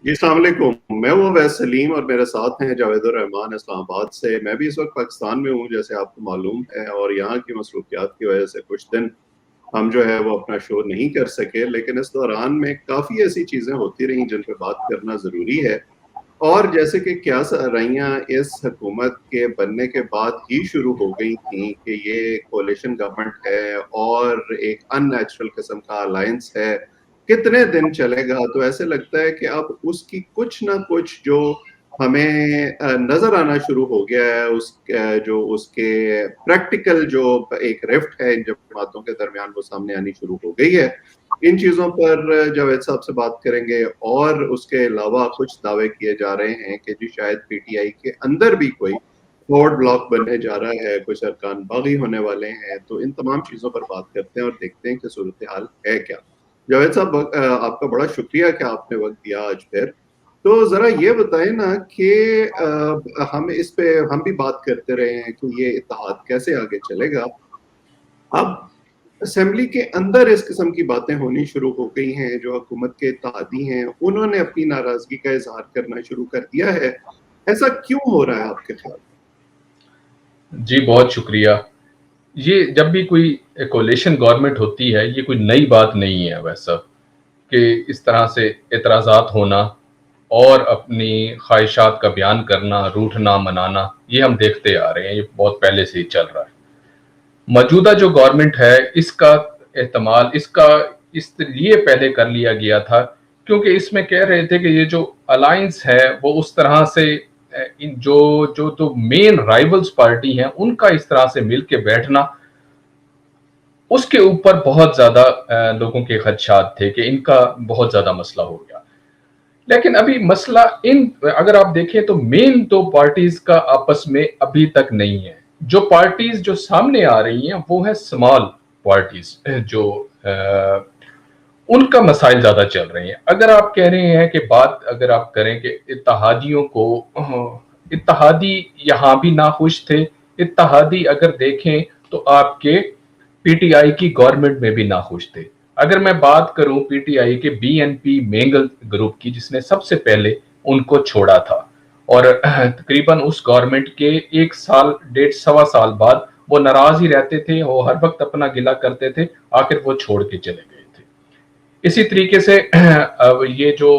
جی السلام علیکم، میں وہ ویس سلیم اور میرے ساتھ ہیں جاوید الرحمان اسلام آباد سے۔ میں بھی اس وقت پاکستان میں ہوں جیسے آپ کو معلوم ہے، اور یہاں کی مصروفیات کی وجہ سے کچھ دن ہم جو ہے وہ اپنا شو نہیں کر سکے، لیکن اس دوران میں کافی ایسی چیزیں ہوتی رہیں جن پہ بات کرنا ضروری ہے۔ اور جیسے کہ کیا سرائیاں اس حکومت کے بننے کے بعد ہی شروع ہو گئی تھیں کہ یہ کولیشن گورنمنٹ ہے اور ایک ان نیچرل قسم کا الائنس ہے، کتنے دن چلے گا؟ تو ایسے لگتا ہے کہ اب اس کی کچھ نہ کچھ جو ہمیں نظر آنا شروع ہو گیا ہے، جو اس کے پریکٹیکل جو ایک رفٹ ہے ان جماعتوں کے درمیان، وہ سامنے آنی شروع ہو گئی ہے۔ ان چیزوں پر جاوید صاحب سے بات کریں گے، اور اس کے علاوہ کچھ دعوے کیے جا رہے ہیں کہ جی شاید پی ٹی آئی کے اندر بھی کوئی فورڈ بلاک بننے جا رہا ہے، کچھ ارکان باغی ہونے والے ہیں۔ تو ان تمام چیزوں پر بات کرتے ہیں اور دیکھتے ہیں کہ صورتحال ہے کیا۔ جاوید صاحب، آپ کا بڑا شکریہ کہ آپ نے وقت دیا آج پھر۔ تو ذرا یہ بتائیں نا کہ ہم اس پہ ہم بھی بات کرتے رہے ہیں کہ یہ اتحاد کیسے آگے چلے گا۔ اب اسمبلی کے اندر اس قسم کی باتیں ہونی شروع ہو گئی ہیں، جو حکومت کے اتحادی ہیں انہوں نے اپنی ناراضگی کا اظہار کرنا شروع کر دیا ہے۔ ایسا کیوں ہو رہا ہے آپ کے خیال؟ جی بہت شکریہ۔ یہ جب بھی کوئی کولیشن گورنمنٹ ہوتی ہے، یہ کوئی نئی بات نہیں ہے ویسا، کہ اس طرح سے اعتراضات ہونا اور اپنی خواہشات کا بیان کرنا، روٹھنا منانا، یہ ہم دیکھتے آ رہے ہیں، یہ بہت پہلے سے ہی چل رہا ہے۔ موجودہ جو گورنمنٹ ہے، اس کا احتمال اس لیے پہلے کر لیا گیا تھا کیونکہ اس میں کہہ رہے تھے کہ یہ جو الائنس ہے وہ اس طرح سے جو مین رائیولز پارٹی ہیں ان کا اس طرح سے مل کے بیٹھنا، اس کے اوپر بہت زیادہ لوگوں کے خدشات تھے کہ ان کا بہت زیادہ مسئلہ ہو گیا۔ لیکن ابھی مسئلہ اگر آپ دیکھیں تو مین دو پارٹیز کا آپس میں ابھی تک نہیں ہے۔ جو پارٹیز جو سامنے آ رہی ہیں وہ ہے اسمال پارٹیز، جو ان کا مسائل زیادہ چل رہے ہیں۔ اگر آپ کہہ رہے ہیں کہ بات اگر آپ کریں کہ اتحادیوں کو، اتحادی یہاں بھی ناخوش تھے، اتحادی اگر دیکھیں تو آپ کے پی ٹی آئی کی گورنمنٹ میں بھی ناخوش تھے۔ اگر میں بات کروں پی ٹی آئی کے بی این پی مینگل گروپ کی، جس نے سب سے پہلے ان کو چھوڑا تھا، اور تقریباً اس گورنمنٹ کے 1 سال 1.5 سوا سال بعد وہ ناراض ہی رہتے تھے، وہ ہر وقت اپنا گلہ کرتے تھے، آخر وہ چھوڑ کے چلے گئے تھے۔ اسی طریقے سے یہ جو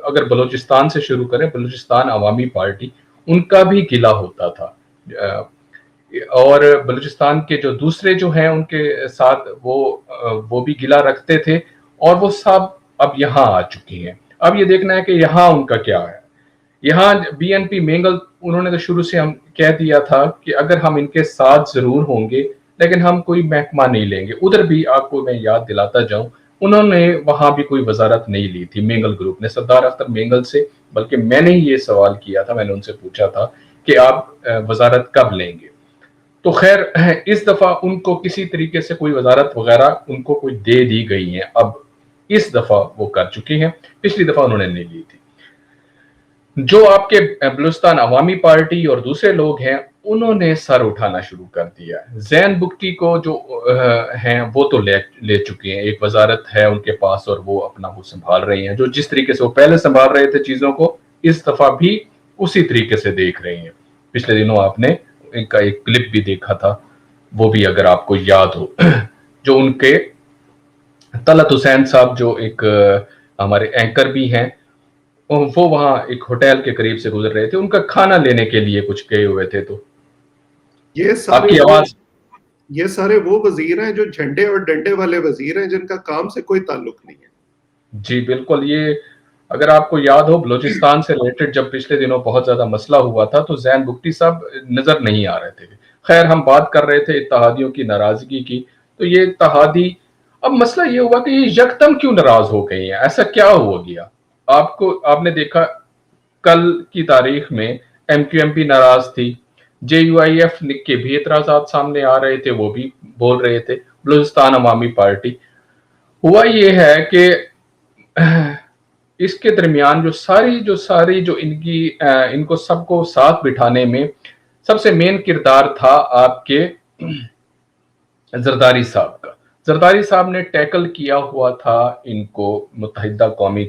اگر بلوچستان سے شروع کریں، بلوچستان عوامی پارٹی، ان کا بھی گلہ ہوتا تھا، اور بلوچستان کے جو دوسرے جو ہیں ان کے ساتھ وہ بھی گلہ رکھتے تھے، اور وہ سب اب یہاں آ چکی ہیں۔ اب یہ دیکھنا ہے کہ یہاں ان کا کیا ہے۔ یہاں بی این پی مینگل، انہوں نے تو شروع سے ہم کہہ دیا تھا کہ اگر ہم ان کے ساتھ ضرور ہوں گے لیکن ہم کوئی محکمہ نہیں لیں گے۔ ادھر بھی آپ کو میں یاد دلاتا جاؤں، انہوں نے وہاں بھی کوئی وزارت نہیں لی تھی مینگل گروپ نے، سردار اختر مینگل سے، بلکہ میں نے ہی یہ سوال کیا تھا، میں نے ان سے پوچھا تھا کہ آپ وزارت کب لیں گے؟ تو خیر اس دفعہ ان کو کسی طریقے سے کوئی وزارت وغیرہ ان کو کوئی دے دی گئی ہے، اب اس دفعہ وہ کر چکی ہیں، پچھلی دفعہ انہوں نے نہیں لی تھی۔ جو آپ کے بلوچستان عوامی پارٹی اور دوسرے لوگ ہیں، انہوں نے سر اٹھانا شروع کر دیا ہے۔ زین بگٹی کو جو ہیں وہ تو لے چکے ہیں، ایک وزارت ہے ان کے پاس اور وہ اپنا وہ سنبھال رہی ہیں، جو جس طریقے سے وہ پہلے سنبھال رہے تھے چیزوں کو، اس دفعہ بھی اسی طریقے سے دیکھ رہے ہیں۔ پچھلے دنوں آپ نے ان کا ایک کلپ بھی دیکھا تھا، وہ بھی اگر آپ کو یاد ہو، جو ان کے طلعت حسین صاحب جو ایک ہمارے اینکر بھی ہیں، وہ وہاں ایک ہوٹل کے قریب سے گزر رہے تھے، ان کا کھانا لینے کے لیے کچھ گئے ہوئے تھے، تو یہ آپ سارے کی وہ آواز۔ یہ سارے وہ وزیر ہیں جو جھنڈے اور ڈنڈے والے وزیر ہیں، جن کا کام سے کوئی تعلق نہیں ہے۔ جی بالکل، یہ اگر آپ کو یاد ہو بلوچستان سے ریلیٹڈ جب پچھلے دنوں بہت زیادہ مسئلہ ہوا تھا تو زین بگٹی صاحب نظر نہیں آ رہے تھے۔ خیر ہم بات کر رہے تھے اتحادیوں کی ناراضگی کی، تو یہ اتحادی، اب مسئلہ یہ ہوا کہ یہ یکدم کیوں ناراض ہو گئی ہیں، ایسا کیا ہو گیا؟ آپ نے دیکھا کل کی تاریخ میں ایم کیو ایم پی ناراض تھی، جے یو آئی ایف کے بھی اعتراضات سامنے آ رہے تھے، وہ بھی بول رہے تھے، بلوچستان عوامی پارٹی۔ ہوا یہ ہے کہ اس کے درمیان جو ان کو سب کو ساتھ بٹھانے میں سب سے مین کردار تھا آپ کے زرداری صاحب کا۔ زرداری صاحب نے ٹیکل کیا ہوا تھا ان کو متحدہ قومی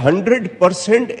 100%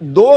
2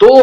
2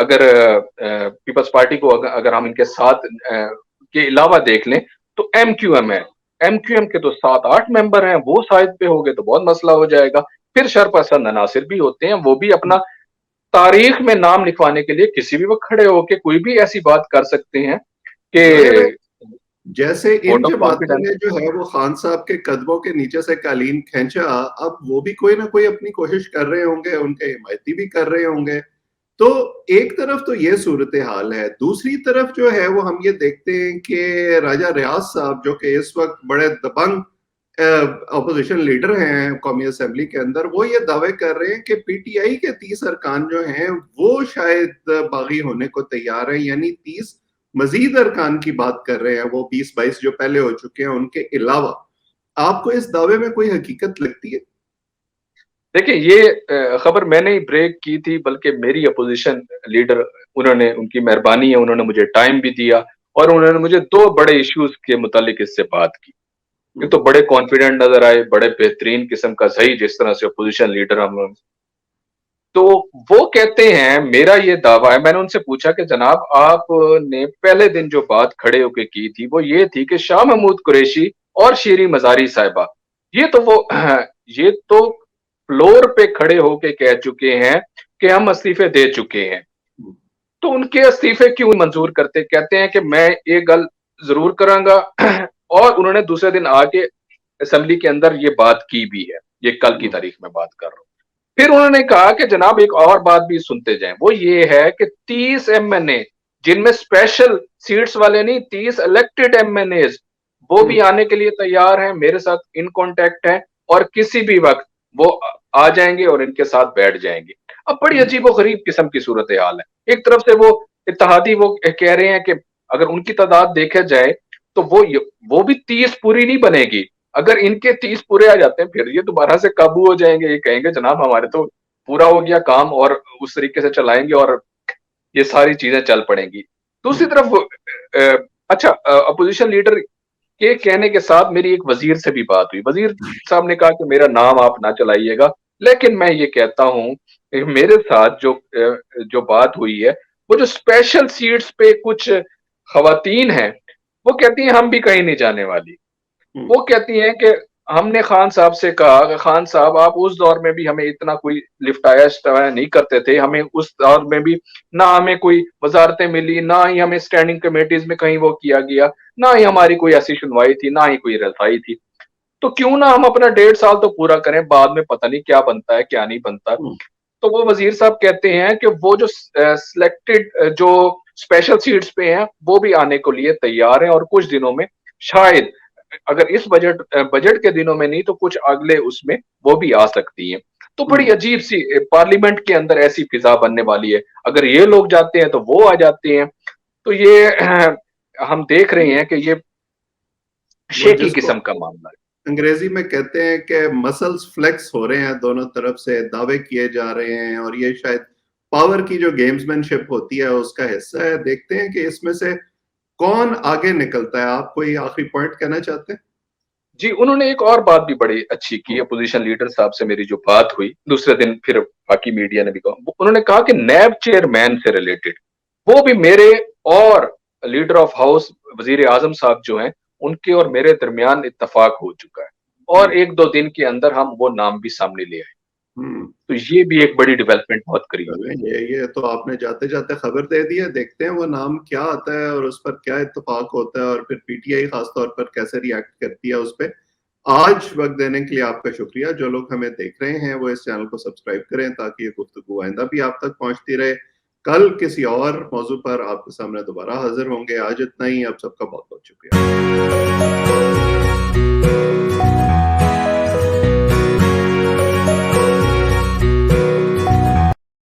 اگر پیپلز پارٹی کو اگر ہم ان کے ساتھ کے علاوہ دیکھ لیں تو ایم کیو ایم ہے. ایم کیو ایم کے تو 7-8 ممبر ہیں, وہ سائد پہ ہو گئے تو بہت مسئلہ ہو جائے گا. پھر شرپسند عناصر بھی ہوتے ہیں, وہ بھی اپنا تاریخ میں نام لکھوانے کے لیے کسی بھی وقت کھڑے ہو کے کوئی بھی ایسی بات کر سکتے ہیں کہ جیسے ان جماعتوں نے جو ہے وہ خان صاحب کے قدموں کے نیچے سے قالین کھینچا, اب وہ بھی کوئی نہ کوئی اپنی کوشش کر رہے ہوں گے, ان کے حمایتی بھی کر رہے ہوں گے. تو ایک طرف تو یہ صورتحال ہے, دوسری طرف جو ہے وہ ہم یہ دیکھتے ہیں کہ راجہ ریاض صاحب جو کہ اس وقت بڑے دبنگ اپوزیشن لیڈر ہیں قومی اسمبلی کے اندر, وہ یہ دعوے کر رہے ہیں کہ پی ٹی آئی کے 30 ارکان جو ہیں وہ شاید باغی ہونے کو تیار ہیں, یعنی 30 مزید ارکان کی بات کر رہے ہیں, وہ 20-22 جو پہلے ہو چکے ہیں ان کے علاوہ. آپ کو اس دعوے میں کوئی حقیقت لگتی ہے؟ دیکھیں, یہ خبر میں نے ہی بریک کی تھی, بلکہ میری اپوزیشن لیڈر, انہوں نے, ان کی مہربانی ہے, انہوں نے مجھے ٹائم بھی دیا اور انہوں نے مجھے 2 بڑے ایشوز کے متعلق اس سے بات کی. یہ تو بڑے کانفیڈنٹ نظر آئے, بڑے بہترین قسم کا, صحیح جس طرح سے اپوزیشن لیڈر ہم. تو وہ کہتے ہیں, میرا یہ دعویٰ ہے, میں نے ان سے پوچھا کہ جناب آپ نے پہلے دن جو بات کھڑے ہو کے کی تھی وہ یہ تھی کہ شاہ محمود قریشی اور شیریں مزاری صاحبہ یہ تو فلور پہ کھڑے ہو کے کہہ چکے ہیں کہ ہم استعفے دے چکے ہیں, تو ان کے استعفے کیوں منظور کرتے؟ کہتے ہیں کہ میں ایک گل ضرور کراں گا, اور انہوں نے دوسرے دن آ کے اسمبلی کے اندر یہ بات کی بھی ہے, یہ کل کی تاریخ میں بات کر رہا ہوں. پھر انہوں نے کہا کہ جناب ایک اور بات بھی سنتے جائیں, وہ یہ ہے کہ 30 ایم این اے جن میں اسپیشل سیٹس والے نہیں, 30 الیکٹڈ ایم این ایز, وہ بھی آنے کے لیے تیار ہیں, میرے ساتھ ان کانٹیکٹ ہیں, اور کسی بھی وقت وہ آ جائیں گے اور ان کے ساتھ بیٹھ جائیں گے. اب بڑی عجیب و غریب قسم کی صورتحال ہے. ایک طرف سے وہ اتحادی وہ کہہ رہے ہیں کہ اگر ان کی تعداد دیکھا جائے تو وہ بھی 30 پوری نہیں بنے گی. اگر ان کے 30 پورے آ جاتے ہیں پھر یہ دوبارہ سے قابو ہو جائیں گے, یہ کہیں گے جناب ہمارے تو پورا ہو گیا کام, اور اس طریقے سے چلائیں گے اور یہ ساری چیزیں چل پڑیں گی. دوسری طرف اچھا, اپوزیشن لیڈر کے کہنے کے ساتھ میری ایک وزیر سے بھی بات ہوئی. وزیر صاحب نے کہا کہ میرا نام آپ نہ چلائیے گا, لیکن میں یہ کہتا ہوں کہ میرے ساتھ جو بات ہوئی ہے, وہ جو اسپیشل سیٹس پہ کچھ خواتین ہیں وہ کہتی ہیں ہم بھی کہیں نہیں جانے والی. وہ کہتی ہیں کہ ہم نے خان صاحب سے کہا کہ خان صاحب آپ اس دور میں بھی ہمیں اتنا کوئی لفٹایا نہیں کرتے تھے, ہمیں اس دور میں بھی نہ ہمیں کوئی وزارتیں ملی, نہ ہی ہمیں اسٹینڈنگ کمیٹیز میں کہیں وہ کیا گیا, نہ ہی ہماری کوئی ایسی سنوائی تھی, نہ ہی کوئی رسائی تھی. تو کیوں نہ ہم اپنا 1.5 سال تو پورا کریں, بعد میں پتہ نہیں کیا بنتا ہے کیا نہیں بنتا. تو وہ وزیر صاحب کہتے ہیں کہ وہ جو سلیکٹڈ جو اسپیشل سیٹس پہ ہیں وہ بھی آنے کو لیے تیار ہیں, اور کچھ دنوں میں شاید اگر اس بجٹ کے دنوں میں نہیں تو کچھ اگلے اس میں وہ بھی آ سکتی ہیں. تو بڑی عجیب سی پارلیمنٹ کے اندر ایسی فضا بننے والی ہے, اگر یہ لوگ جاتے ہیں تو وہ آ جاتے ہیں. تو یہ ہم دیکھ رہے ہیں کہ یہ شیکی قسم کا معاملہ ہے. انگریزی میں کہتے ہیں کہ مسلز فلیکس ہو رہے ہیں, دونوں طرف سے دعوے کیے جا رہے ہیں, اور یہ شاید پاور کی جو گیمزمین شپ ہوتی ہے اس کا حصہ ہے. دیکھتے ہیں کہ اس میں سے کون آگے نکلتا ہے. آپ کوئی آخری پوائنٹ کہنا چاہتے ہیں؟ جی, انہوں نے ایک اور بات بھی بڑی اچھی کی. اپوزیشن لیڈر صاحب سے میری جو بات ہوئی دوسرے دن, پھر باقی میڈیا نے بھی کہا, انہوں نے کہا کہ نیب چیئرمین سے ریلیٹڈ وہ بھی میرے اور لیڈر آف ہاؤس وزیر اعظم صاحب جو ہیں ان کے اور میرے درمیان اتفاق ہو چکا ہے, اور 1-2 دن کے اندر ہم وہ نام بھی سامنے لے آئے. تو یہ بھی ایک بڑی ڈیولپمنٹ بہت قریب ہے. یہ تو آپ نے جاتے جاتے خبر دے دی ہے. دیکھتے ہیں وہ نام کیا آتا ہے اور اس پر کیا اتفاق ہوتا ہے, اور پھر پی ٹی آئی خاص طور پر کیسے ری ایکٹ کرتی ہے اس پہ. آج وقت دینے کے لیے آپ کا شکریہ. جو لوگ ہمیں دیکھ رہے ہیں وہ اس چینل کو سبسکرائب کریں تاکہ یہ گفتگو آئندہ بھی آپ تک پہنچتی رہے. کل کسی اور موضوع پر آپ کے سامنے دوبارہ حاضر ہوں گے. آج اتنا ہی. آپ سب کا بہت بہت شکریہ.